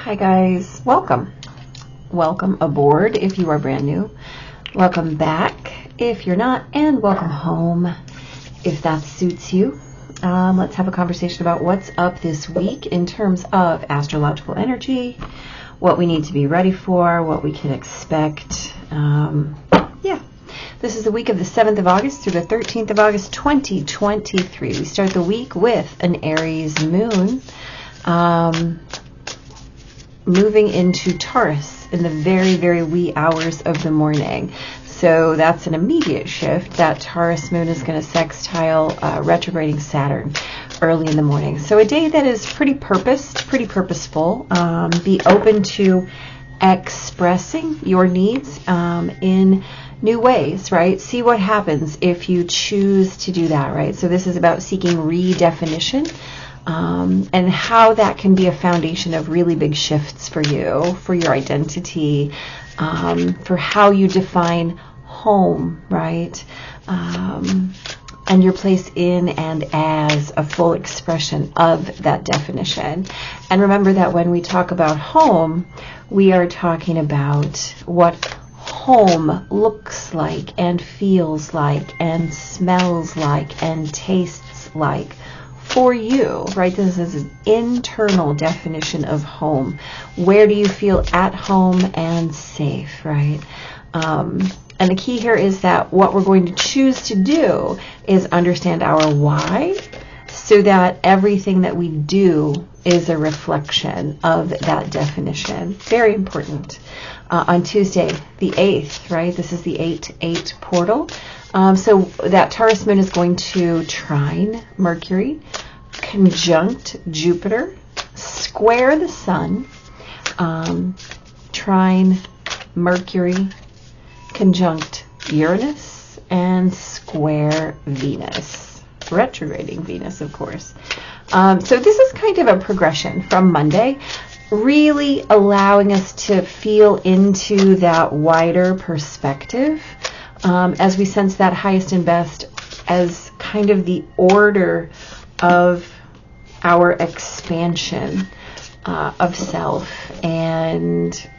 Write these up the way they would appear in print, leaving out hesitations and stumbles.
Hi guys, welcome aboard if you are brand new, welcome back if you're not, and welcome home if that suits you. Let's have a conversation about what's up this week in terms of astrological energy, what we need to be ready for, what we can expect. This is the week of the 7th of August through the 13th of August 2023. We start the week with an Aries moon moving into Taurus in the very, very wee hours of the morning. So that's an immediate shift. That Taurus moon is going to sextile retrograding Saturn early in the morning. So a day that is pretty purposeful. Be open to expressing your needs in new ways, right? See what happens if you choose to do that, right? So this is about seeking redefinition and how that can be a foundation of really big shifts for you, for your identity, for how you define home, right? And your place in and as a full expression of that definition. And remember that when we talk about home, we are talking about what home looks like and feels like and smells like and tastes like for you, right? This is an internal definition of home. Where do you feel at home and safe, right? And the key here is that what we're going to choose to do is understand our why, so that everything that we do is a reflection of that definition. Very important. On Tuesday, the 8th, right? This is the 8-8 portal. So that Taurus moon is going to trine Mercury, conjunct Jupiter, square the Sun, trine Mercury, conjunct Uranus, and square Venus. Retrograding Venus, of course. So this is kind of a progression from Monday, really allowing us to feel into that wider perspective as we sense that highest and best as kind of the order of our expansion of self, and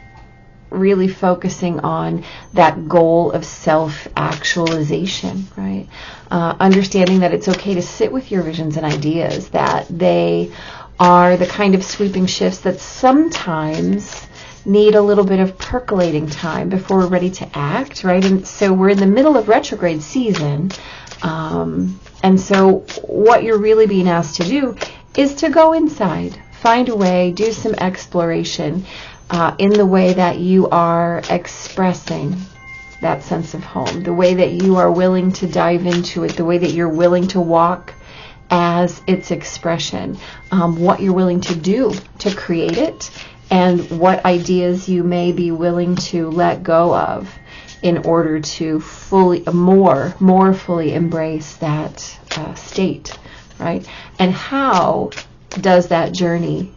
really focusing on that goal of self-actualization, right? Understanding that it's okay to sit with your visions and ideas, that they are the kind of sweeping shifts that sometimes need a little bit of percolating time before we're ready to act, right? And so we're in the middle of retrograde season. And so what you're really being asked to do is to go inside, find a way, do some exploration in the way that you are expressing that sense of home, the way that you are willing to dive into it, the way that you're willing to walk as its expression, what you're willing to do to create it, and what ideas you may be willing to let go of in order to more fully embrace that state, right? And how does that journey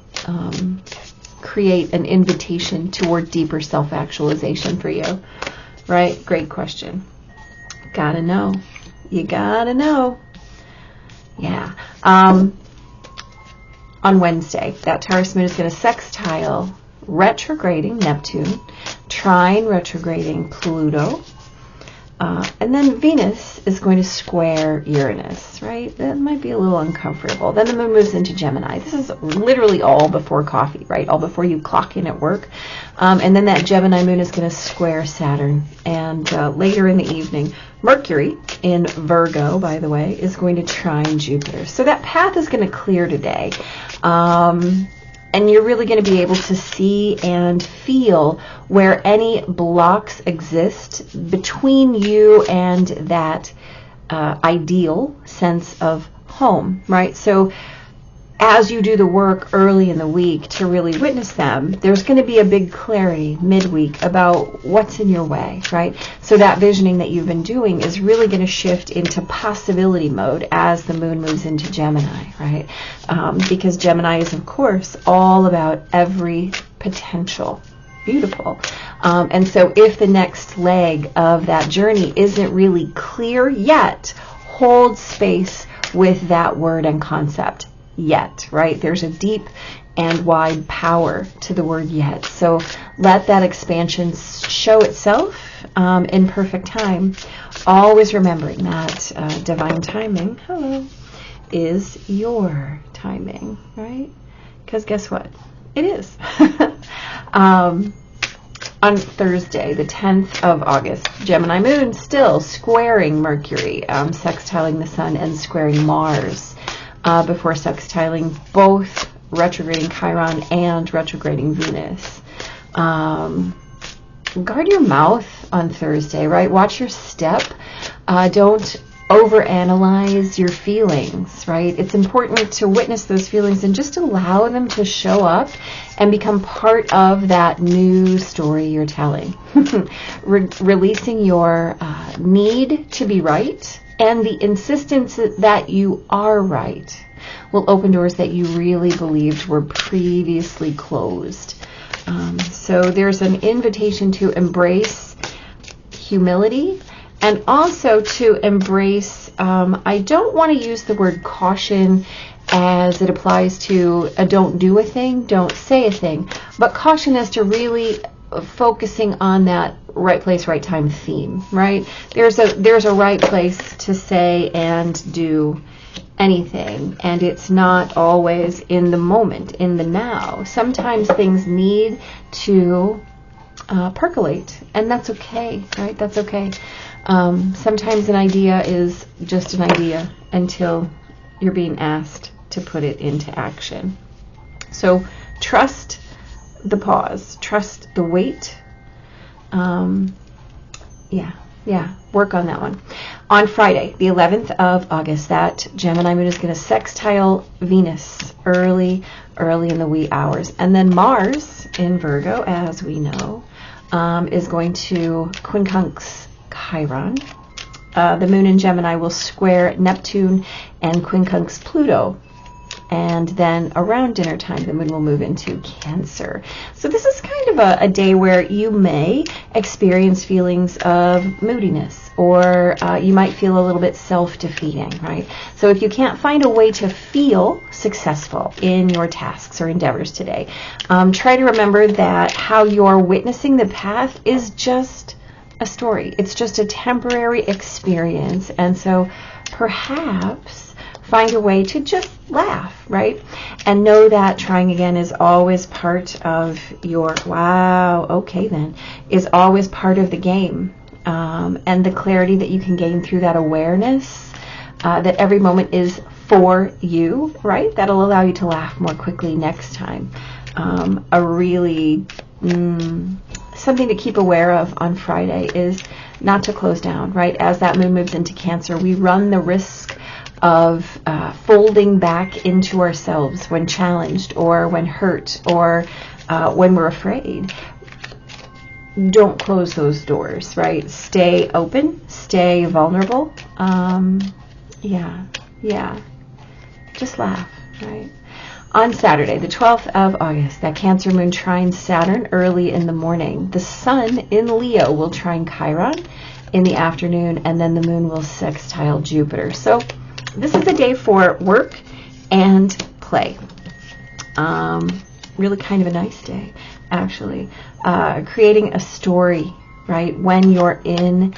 create an invitation toward deeper self-actualization for you, right? Great question. Gotta know. You gotta know. Yeah. On Wednesday, that Taurus moon is going to sextile retrograding Neptune, trine retrograding Pluto, and then Venus is going to square Uranus, right? That might be a little uncomfortable. Then the moon moves into Gemini. This is literally all before coffee, right? All before you clock in at work. And then that Gemini moon is going to square Saturn. And later in the evening, Mercury in Virgo, by the way, is going to trine Jupiter. So that path is going to clear today. And you're really going to be able to see and feel where any blocks exist between you and that ideal sense of home, right? So as you do the work early in the week to really witness them, there's going to be a big clarity midweek about what's in your way, right? So that visioning that you've been doing is really going to shift into possibility mode as the moon moves into Gemini, right? Because Gemini is, of course, all about every potential. Beautiful. And so if the next leg of that journey isn't really clear yet, hold space with that word and concept. Yet, right? There's a deep and wide power to the word yet. So let that expansion show itself in perfect time. Always remembering that divine timing, hello, is your timing, right? Because guess what? It is. On Thursday, the 10th of August, Gemini moon still squaring Mercury, sextiling the Sun and squaring Mars before sextiling both retrograding Chiron and retrograding Venus. Guard your mouth on Thursday, right? Watch your step. Don't overanalyze your feelings, right? It's important to witness those feelings and just allow them to show up and become part of that new story you're telling. Releasing your need to be right and the insistence that you are right will open doors that you really believed were previously closed. So there's an invitation to embrace humility and also to embrace, I don't want to use the word caution as it applies to a don't do a thing, don't say a thing, but caution as to really focusing on that right place, right time theme, right? There's a right place to say and do anything, and it's not always in the moment, in the now. Sometimes things need to percolate, and that's okay, right? That's okay. Sometimes an idea is just an idea until you're being asked to put it into action. So trust the pause, trust the wait. Work on that one. On Friday, the 11th of August, that Gemini moon is going to sextile Venus early in the wee hours. And then Mars in Virgo, as we know, is going to quincunx Chiron. The moon in Gemini will square Neptune and quincunx Pluto. And then around dinner time, the moon will move into Cancer. So this is kind of a day where you may experience feelings of moodiness, or you might feel a little bit self-defeating, right? So if you can't find a way to feel successful in your tasks or endeavors today, try to remember that how you're witnessing the path is just a story. It's just a temporary experience. And so perhaps find a way to just laugh, right? And know that trying again is always part of your, is always part of the game. And the clarity that you can gain through that awareness, that every moment is for you, right? That'll allow you to laugh more quickly next time. A really, something to keep aware of on Friday is not to close down, right? As that moon moves into Cancer, we run the risk of folding back into ourselves when challenged or when hurt or when we're afraid. Don't close those doors, right? Stay open, stay vulnerable. Just laugh, right? On Saturday, the 12th of August, that Cancer moon trines Saturn early in the morning. The Sun in Leo will trine Chiron in the afternoon, and then the moon will sextile Jupiter. So this is a day for work and play. Really kind of a nice day, actually. Creating a story, right? When you're in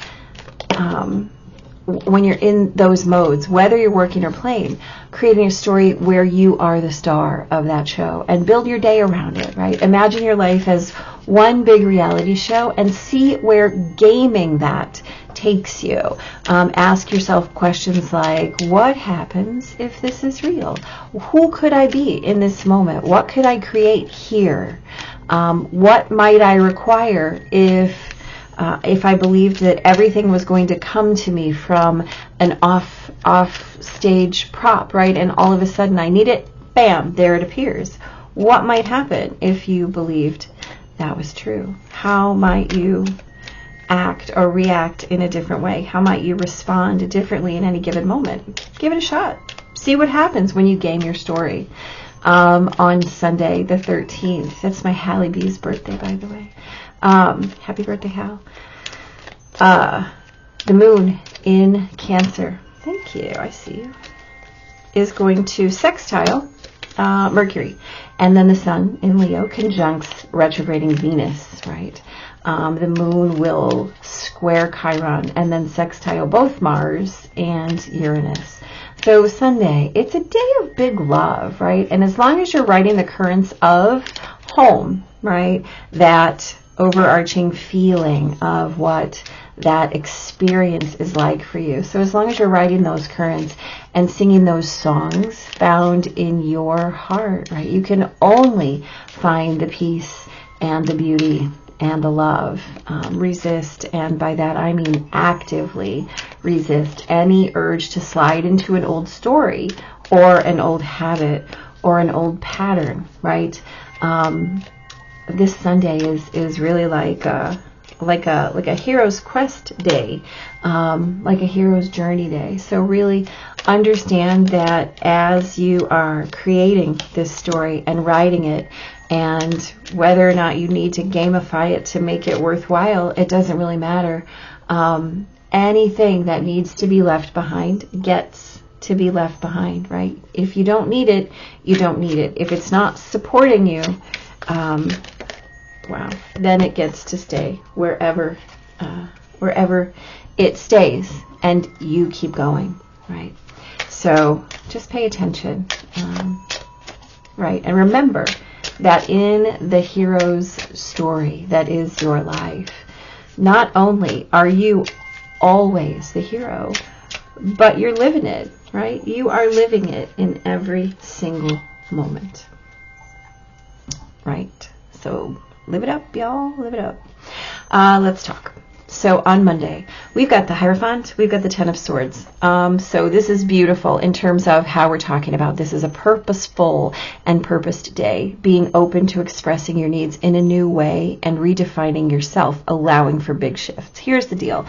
those modes, whether you're working or playing, creating a story where you are the star of that show and build your day around it, right? Imagine your life as one big reality show and see where gaming that takes you. Ask yourself questions like, what happens if this is real? Who could I be in this moment? What could I create here? What might I require if I believed that everything was going to come to me from an off stage prop, right? And all of a sudden I need it, bam, there it appears. What might happen if you believed that was true? How might you act or react in a different way? How might you respond differently in any given moment? Give it a shot. See what happens when you game your story. On Sunday, the 13th. That's my Hallie B's birthday, by the way. Happy birthday, Hal. The moon in Cancer, thank you, I see you, is going to sextile Mercury. And then the Sun in Leo conjuncts retrograding Venus, right? The Moon will square Chiron and then sextile both Mars and Uranus. So Sunday, it's a day of big love, right? And as long as you're riding the currents of home, right, that overarching feeling of what that experience is like for you. So as long as you're riding those currents and singing those songs found in your heart, right, you can only find the peace and the beauty and the love. Resist, and by that I mean actively resist any urge to slide into an old story or an old habit or an old pattern, right? This Sunday is really like a hero's quest day, like a hero's journey day. So really understand that as you are creating this story and writing it, and whether or not you need to gamify it to make it worthwhile, it doesn't really matter. Anything that needs to be left behind gets to be left behind, right? If you don't need it, you don't need it. If it's not supporting you, then it gets to stay wherever it stays, and you keep going, right? So just pay attention, right? And remember that in the hero's story that is your life, not only are you always the hero, but you're living it, right? You are living it in every single moment, right? So live it up, y'all. Live it up. Let's talk. So on Monday, we've got the Hierophant, we've got the Ten of Swords. So this is beautiful in terms of how we're talking about this is a purposeful and purposed day, being open to expressing your needs in a new way and redefining yourself, allowing for big shifts. Here's the deal.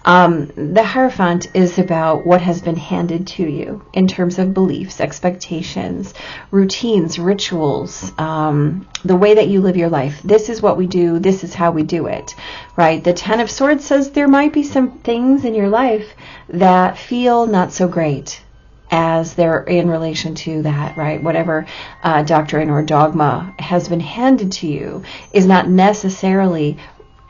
The Hierophant is about what has been handed to you in terms of beliefs, expectations, routines, rituals, the way that you live your life. This is what we do. This is how we do it, right? The Ten of Swords says there might be some things in your life that feel not so great as they're in relation to that, right? Whatever doctrine or dogma has been handed to you is not necessarily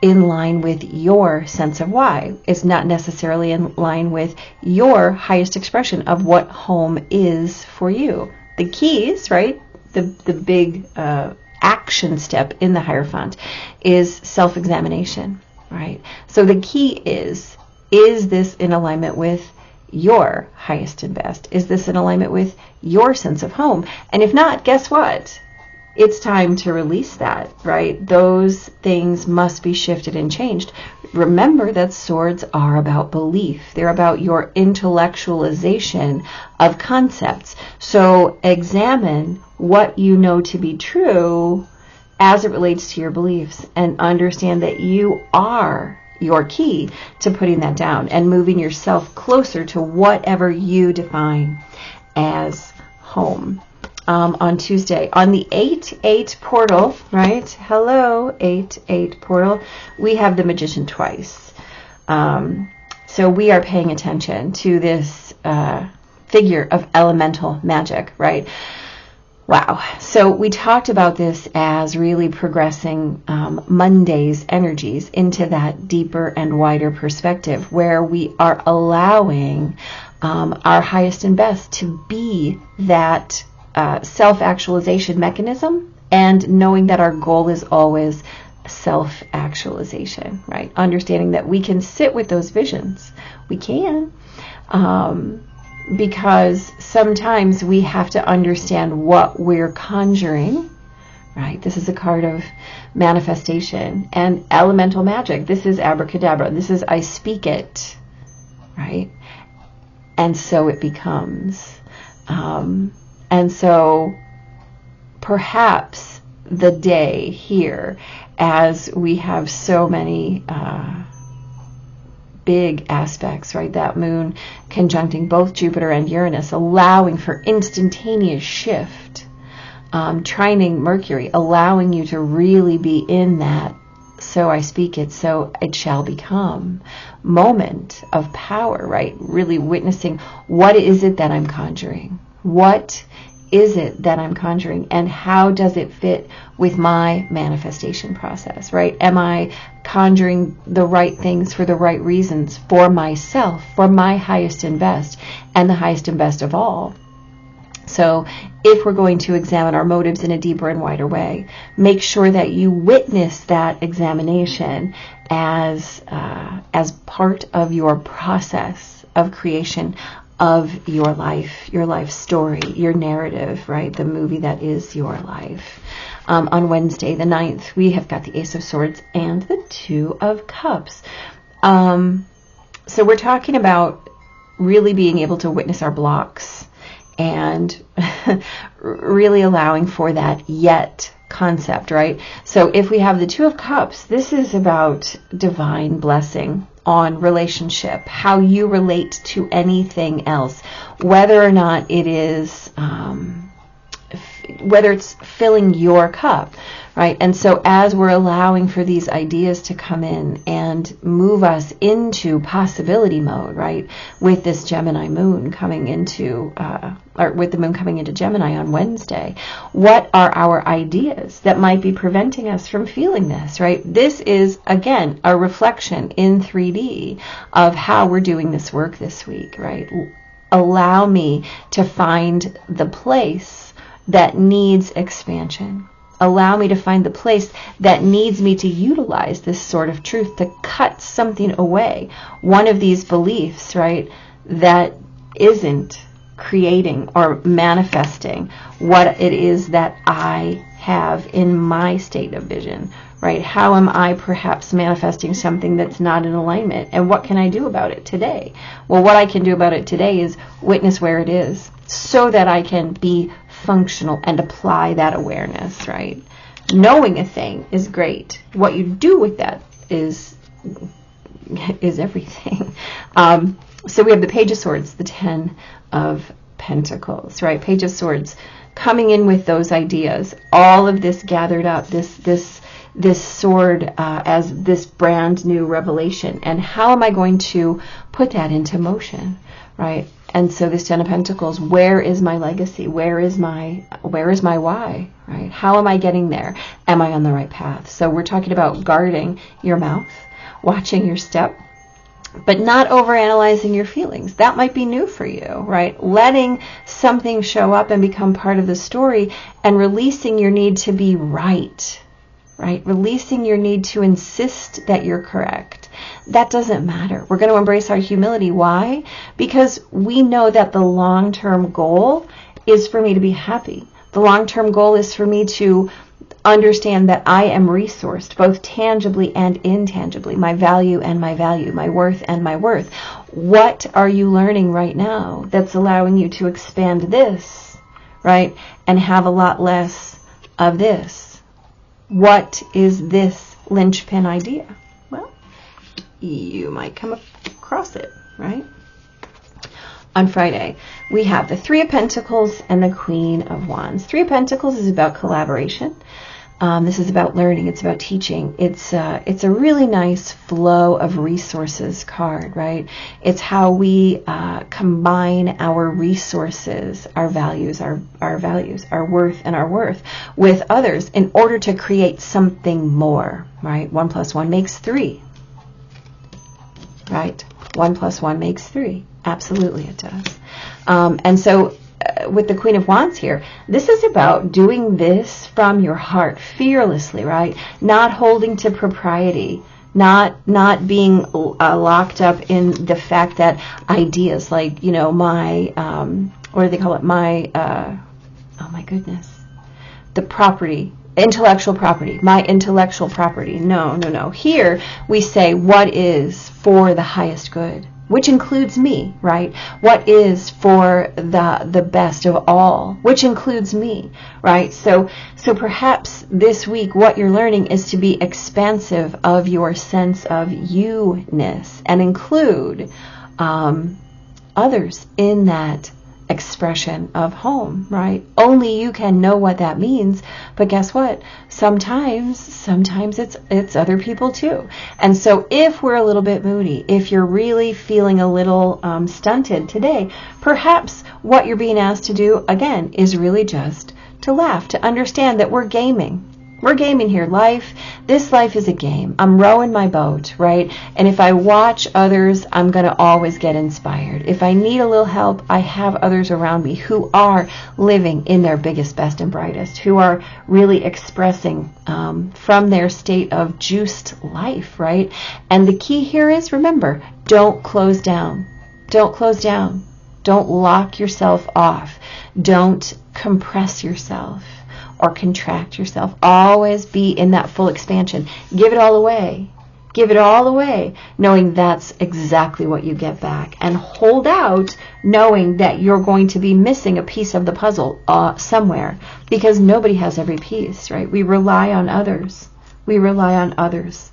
in line with your sense of why. It's not necessarily in line with your highest expression of what home is for you. The keys, right? The big action step in the Hierophant is self-examination, right? So the key is this in alignment with your highest and best? Is this in alignment with your sense of home? And if not, guess what? It's time to release that, right? Those things must be shifted and changed. Remember that swords are about belief. They're about your intellectualization of concepts. So examine what you know to be true as it relates to your beliefs, and understand that you are your key to putting that down and moving yourself closer to whatever you define as home. On Tuesday, on the 8-8 portal, right? Hello, 8-8 portal. We have the Magician twice. So we are paying attention to this figure of elemental magic, right? Wow. So we talked about this as really progressing Monday's energies into that deeper and wider perspective, where we are allowing our highest and best to be that self-actualization mechanism, and knowing that our goal is always self-actualization, right? Understanding that we can sit with those visions. We can, because sometimes we have to understand what we're conjuring, right? This is a card of manifestation and elemental magic. This is abracadabra. This is I speak it, right? And so it becomes. And so perhaps the day here, as we have so many big aspects, right? That moon conjuncting both Jupiter and Uranus, allowing for instantaneous shift, trining Mercury, allowing you to really be in that so I speak it, so it shall become moment of power, right? Really witnessing what is it that I'm conjuring? What is it that I'm conjuring, and how does it fit with my manifestation process, right? Am I conjuring the right things for the right reasons for myself, for my highest and best, and the highest and best of all? So if we're going to examine our motives in a deeper and wider way, make sure that you witness that examination as part of your process of creation of your life story, your narrative, right? The movie that is your life. On Wednesday, the 9th, we have got the Ace of Swords and the Two of Cups. So we're talking about really being able to witness our blocks and really allowing for that yet concept, right? So if we have the Two of Cups, this is about divine blessing on relationship, how you relate to anything else, whether or not it is, whether it's filling your cup, right? And so as we're allowing for these ideas to come in and move us into possibility mode, right? With this Gemini moon coming into, or with the moon coming into Gemini on Wednesday, what are our ideas that might be preventing us from feeling this, right? This is, again, a reflection in 3D of how we're doing this work this week, right? Allow me to find the place that needs expansion. Allow me to find the place that needs me to utilize this sort of truth to cut something away. One of these beliefs, right, that isn't creating or manifesting what it is that I have in my state of vision, right? How am I perhaps manifesting something that's not in alignment? And what can I do about it today? Well, what I can do about it today is witness where it is so that I can be functional and apply that awareness, right? Knowing a thing is great. What you do with that is everything. So we have the Page of Swords, the Ten of Pentacles, right? Page of Swords coming in with those ideas, all of this gathered up, this sword as this brand new revelation. And how am I going to put that into motion, right? And so this Ten of Pentacles, where is my legacy? Where is my why, right? How am I getting there? Am I on the right path? So we're talking about guarding your mouth, watching your step, but not overanalyzing your feelings. That might be new for you, right? Letting something show up and become part of the story and releasing your need to be right, right? Releasing your need to insist that you're correct. That doesn't matter. We're going to embrace our humility. Why? Because we know that the long-term goal is for me to be happy. The long-term goal is for me to understand that I am resourced, both tangibly and intangibly, my value and my value, my worth and my worth. What are you learning right now that's allowing you to expand this, right? And have a lot less of this? What is this linchpin idea? Well, you might come across it, right? On Friday, we have the Three of Pentacles and the Queen of Wands. Three of Pentacles is about collaboration. This is about learning. It's about teaching. It's a really nice flow of resources card, right? It's how we combine our resources, our values, our values, our worth and our worth with others in order to create something more, right? 1 + 1 makes 3, right? 1 + 1 makes 3. Absolutely it does. And so with the Queen of Wands here, this is about doing this from your heart, fearlessly, right? Not holding to propriety, not being locked up in the fact that ideas like, you know, my, what do they call it? My, oh my goodness, the property, intellectual property, my intellectual property. No. Here we say what is for the highest good, which includes me, right? What is for the best of all, which includes me, right? So perhaps this week what you're learning is to be expansive of your sense of you-ness and include others in that expression of home, right? Only you can know what that means. But guess what? Sometimes it's other people too. And so if we're a little bit moody, if you're really feeling a little stunted today, perhaps what you're being asked to do, again, is really just to laugh, to understand that we're gaming. We're gaming here. This life is a game. I'm rowing my boat, right? And if I watch others, I'm going to always get inspired. If I need a little help, I have others around me who are living in their biggest, best, and brightest, who are really expressing from their state of juiced life, right? And the key here is, remember, don't close down. Don't close down. Don't lock yourself off. Don't compress yourself or contract yourself. Always be in that full expansion. Give it all away. Give it all away, knowing that's exactly what you get back. And hold out, knowing that you're going to be missing a piece of the puzzle somewhere, because nobody has every piece, right? We rely on others. We rely on others.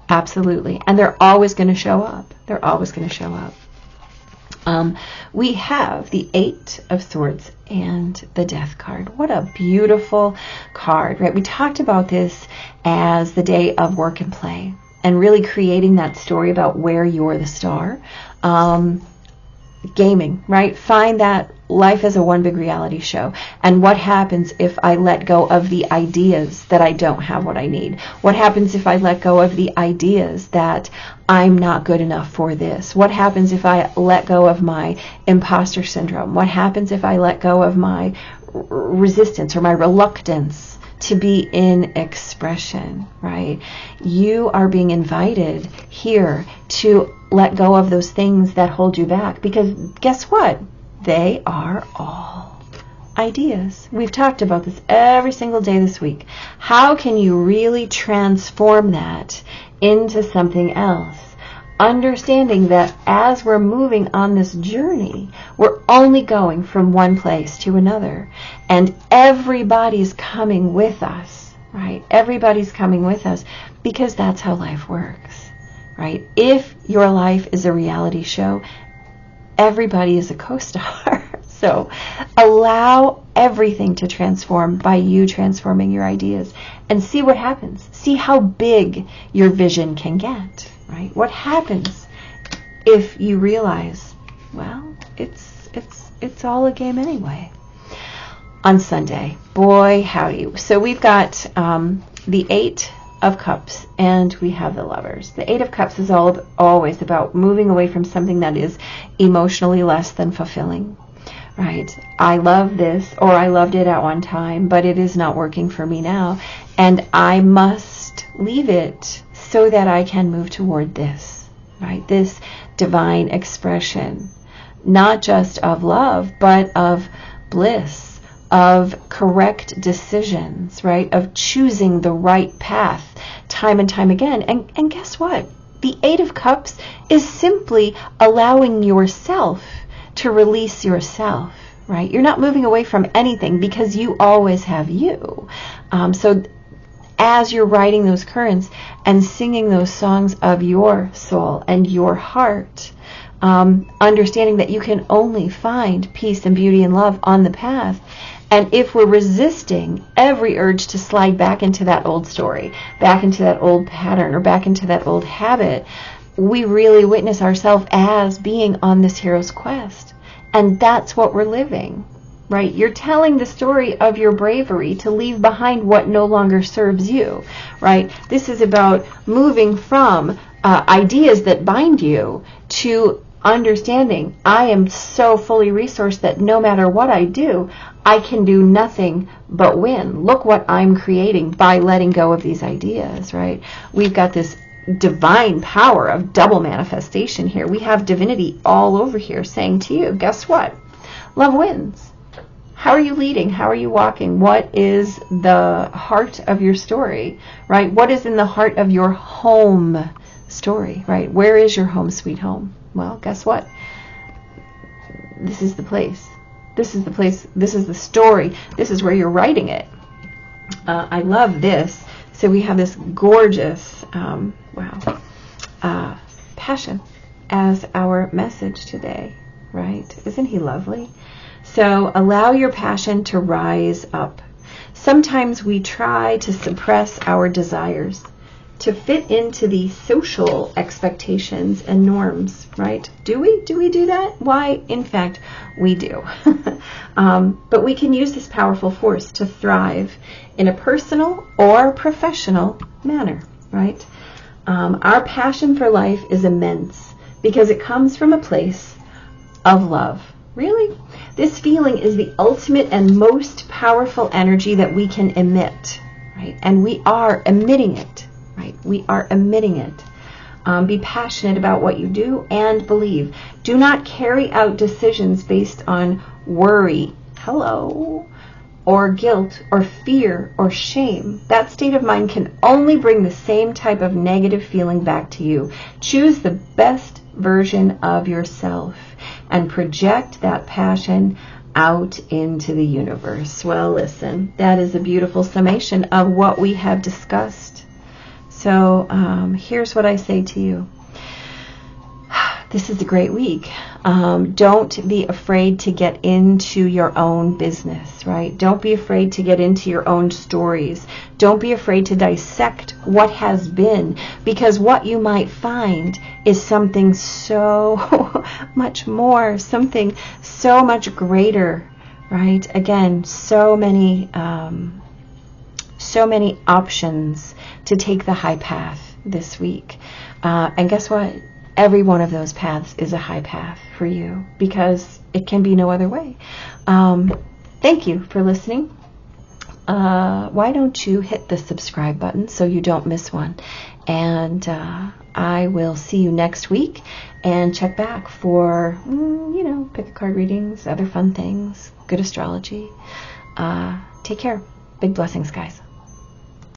Absolutely. And they're always going to show up. They're always going to show up. We have the Eight of Swords and the Death card. What a beautiful card, right? We talked about this as the day of work and play, and really creating that story about where you're the star. Gaming, right? Find that life is a one big reality show. And what happens if I let go of the ideas that I don't have what I need? What happens if I let go of the ideas that I'm not good enough for this? What happens if I let go of my imposter syndrome? What happens if I let go of my resistance or my reluctance to be in expression, right? You are being invited here to let go of those things that hold you back, because guess what? They are all ideas. We've talked about this every single day this week. How can you really transform that into something else? Understanding that as we're moving on this journey, we're only going from one place to another. And everybody's coming with us, right? Everybody's coming with us, because that's how life works, right? If your life is a reality show, everybody is a co-star. So allow everything to transform by you transforming your ideas, and see what happens. See how big your vision can get, right? What happens if you realize, well, it's all a game anyway. On Sunday, boy howdy. So we've got the Eight of Cups and we have the Lovers. The Eight of Cups is always about moving away from something that is emotionally less than fulfilling, right? I love this, or I loved it at one time, but it is not working for me now, and I must leave it so that I can move toward this, right? This divine expression, not just of love, but of bliss, of correct decisions, right? Of choosing the right path time and time again. And guess what? The Eight of Cups is simply allowing yourself to release yourself, right? You're not moving away from anything, because you always have you. So as you're riding those currents and singing those songs of your soul and your heart, understanding that you can only find peace and beauty and love on the path. And if we're resisting every urge to slide back into that old story, back into that old pattern, or back into that old habit, we really witness ourselves as being on this hero's quest. And that's what we're living, right? You're telling the story of your bravery to leave behind what no longer serves you, right? This is about moving from ideas that bind you to understanding I am so fully resourced that no matter what I do, I can do nothing but win. Look what I'm creating by letting go of these ideas, right? We've got this divine power of double manifestation here. We have divinity all over here saying to you, guess what? Love wins. How are you leading? How are you walking? What is the heart of your story, right? What is in the heart of your home story, right? Where is your home sweet home? Well, guess what? This is the place. This is the place. This is the story. This is where you're writing it. I love this. So we have this gorgeous, passion as our message today, right? Isn't he lovely? So allow your passion to rise up. Sometimes we try to suppress our desires to fit into the social expectations and norms, right? Do we do that? Why, in fact, we do. But we can use this powerful force to thrive in a personal or professional manner, right? Our passion for life is immense because it comes from a place of love. Really? This feeling is the ultimate and most powerful energy that we can emit, right? And we are emitting it, right? We are emitting it. Be passionate about what you do and believe. Do not carry out decisions based on worry, or guilt, or fear, or shame. That state of mind can only bring the same type of negative feeling back to you. Choose the best version of yourself and project that passion out into the universe. Well, listen, that is a beautiful summation of what we have discussed. So here's what I say to you. This is a great week. Don't be afraid to get into your own business, right? Don't be afraid to get into your own stories. Don't be afraid to dissect what has been, because what you might find is something so much more, something so much greater, right? Again, so many options to take the high path this week. And guess what? Every one of those paths is a high path for you, because it can be no other way. Thank you for listening. Why don't you hit the subscribe button so you don't miss one? And I will see you next week, and check back for, pick a card readings, other fun things, good astrology. Take care. Big blessings, guys.